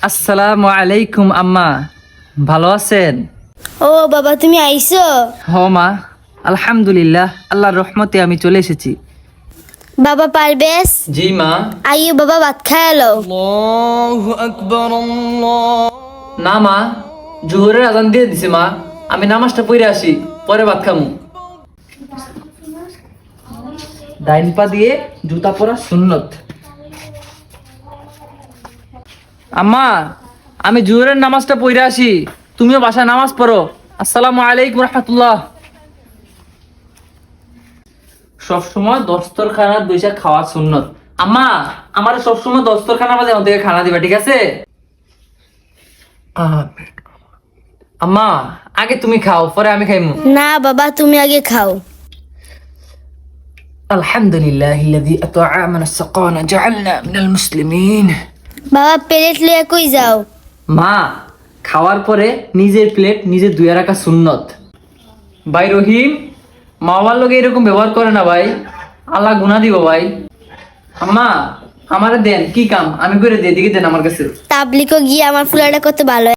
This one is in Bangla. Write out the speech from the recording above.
আসসালামু আলাইকুম আম্মা, ভালো আছেন? ও বাবা, তুমি আইছো? হ মা, আলহামদুলিল্লাহ, আল্লাহর রহমতে আমি চলে এসেছি। বাবা পারবেশ, জি মা। আইও বাবা, ভাত খায় এলো। না মা, জোহরের আজান দিয়ে দিছে মা, আমি নামাজটা পড়ে আসি, পরে ভাত খামু। ডাইন পা দিয়ে জুতা পরা সুন্নত। আম্মা, আমি জোহরের নামাজটা পড়ে আসি, তুমিও বাসায় নামাজ পড়ো। আসসালামু আলাইকুম রহমতুল্লাহ। সবসময় দস্তরখানার বৈশা খাওয়া সুন্নত। আম্মা, আমার সবসময় দস্তরখানার মাঝে আমাদেরকে খানা দিবা, ঠিক আছে? আম্মা, আগে তুমি খাও, পরে আমি খাইমু। না বাবা, তুমি আগে খাও। আলহামদুলিল্লাহিল্লাযী আত'আমানা সাকানা জাআলনা মিনাল মুসলিমিন। বাবা প্লেট লিয়ে কই যাও? মা, খাওয়ার পরে নিজের প্লেট নিজে ধুয়ে রাখা সুন্নত। ভাই রহিম, মা বাবার লোকে এরকম ব্যবহার করে না ভাই, আল্লাহ গুনাহ দিব ভাই। আম্মা, আমারে দেন, কি কাম আমি করে দিয়ে দিকে দেন আমার কাছে। তাবলিকও গিয়ে আমার ফুলাটা কত ভালো